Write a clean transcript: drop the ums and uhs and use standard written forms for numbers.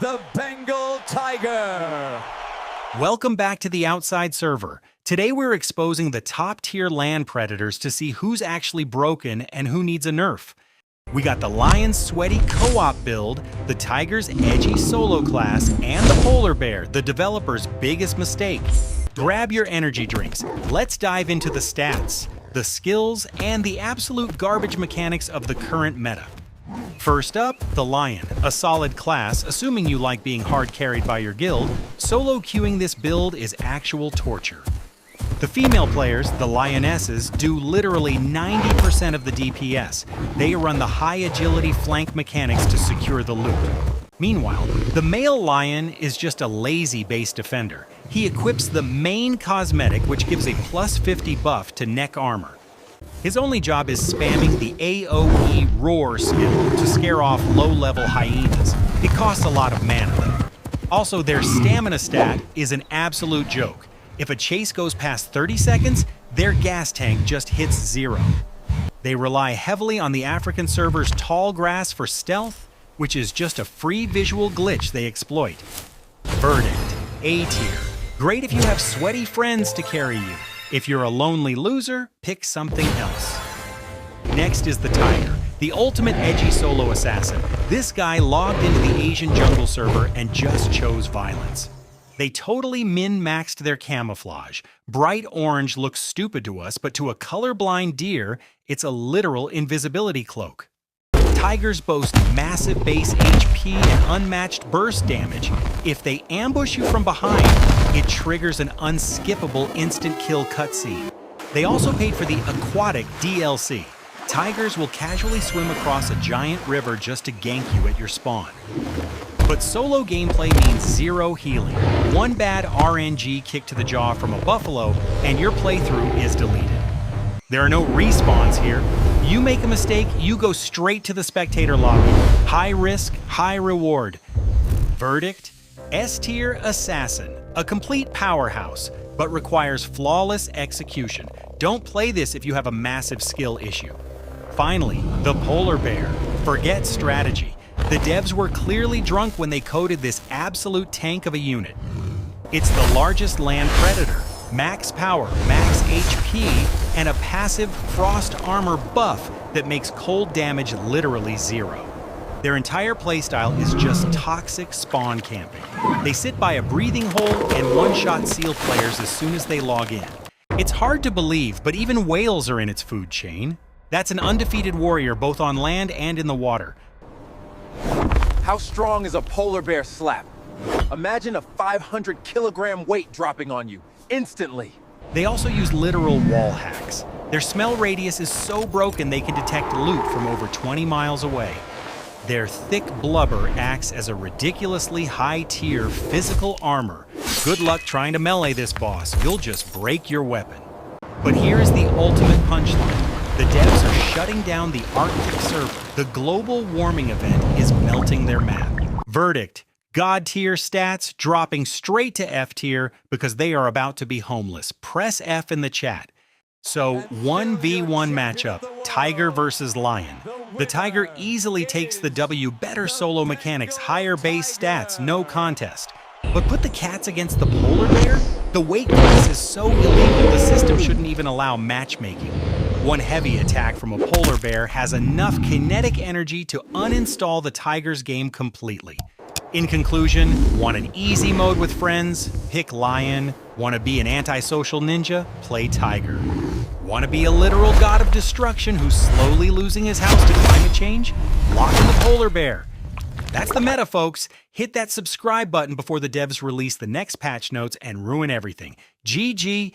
the Bengal tiger. Welcome back to the Outside Server. Today we're exposing the top-tier land predators to see who's actually broken and who needs a nerf. We got the lion's sweaty co-op build, the tiger's edgy solo class, and the polar bear, the developer's biggest mistake. Grab your energy drinks. Let's dive into the stats, the skills, and the absolute garbage mechanics of the current meta. First up, the Lion, a solid class, assuming you like being hard carried by your guild. Solo queuing this build is actual torture. The female players, the Lionesses, do literally 90% of the DPS. They run the high agility flank mechanics to secure the loot. Meanwhile, the male Lion is just a lazy base defender. He equips the main cosmetic, which gives a plus 50 buff to neck armor. His only job is spamming the AoE Roar skill to scare off low-level hyenas. It costs a lot of mana though. Also, their stamina stat is an absolute joke. If a chase goes past 30 seconds, their gas tank just hits 0. They rely heavily on the African server's tall grass for stealth, which is just a free visual glitch they exploit. Verdict, A tier. Great if you have sweaty friends to carry you. If you're a lonely loser, pick something else. Next is the Tiger, the ultimate edgy solo assassin. This guy logged into the Asian jungle server and just chose violence. They totally min-maxed their camouflage. Bright orange looks stupid to us, but to a colorblind deer, it's a literal invisibility cloak. Tigers boast massive base HP and unmatched burst damage. If they ambush you from behind, it triggers an unskippable instant kill cutscene. They also paid for the aquatic DLC. Tigers will casually swim across a giant river just to gank you at your spawn. But solo gameplay means 0 healing. One bad RNG kick to the jaw from a buffalo, and your playthrough is deleted. There are no respawns here. You make a mistake, you go straight to the spectator lobby. High risk, high reward. Verdict? S-tier assassin. A complete powerhouse, but requires flawless execution. Don't play this if you have a massive skill issue. Finally, the polar bear. Forget strategy. The devs were clearly drunk when they coded this absolute tank of a unit. It's the largest land predator. Max power, max HP, and a passive frost armor buff that makes cold damage literally 0. Their entire playstyle is just toxic spawn camping. They sit by a breathing hole and one-shot seal players as soon as they log in. It's hard to believe, but even whales are in its food chain. That's an undefeated warrior both on land and in the water. How strong is a polar bear slap? Imagine a 500-kilogram weight dropping on you instantly. They also use literal wall hacks. Their smell radius is so broken they can detect loot from over 20 miles away. Their thick blubber acts as a ridiculously high-tier physical armor. Good luck trying to melee this boss, you'll just break your weapon. But here's the ultimate punchline. The devs are shutting down the Arctic server. The global warming event is melting their map. Verdict, God tier stats dropping straight to F tier because they are about to be homeless. Press F in the chat. So 1v1 matchup, Tiger versus Lion. The Tiger easily takes the W, better solo mechanics, higher base stats, no contest. But put the cats against the polar bear? The weight class is so illegal the system shouldn't even allow matchmaking. One heavy attack from a polar bear has enough kinetic energy to uninstall the Tiger's game completely. In conclusion, want an easy mode with friends? Pick Lion. Want to be an antisocial ninja? Play Tiger. Want to be a literal god of destruction who's slowly losing his house to climate change? Lock in the polar bear. That's the meta, folks. Hit that subscribe button before the devs release the next patch notes and ruin everything. GG.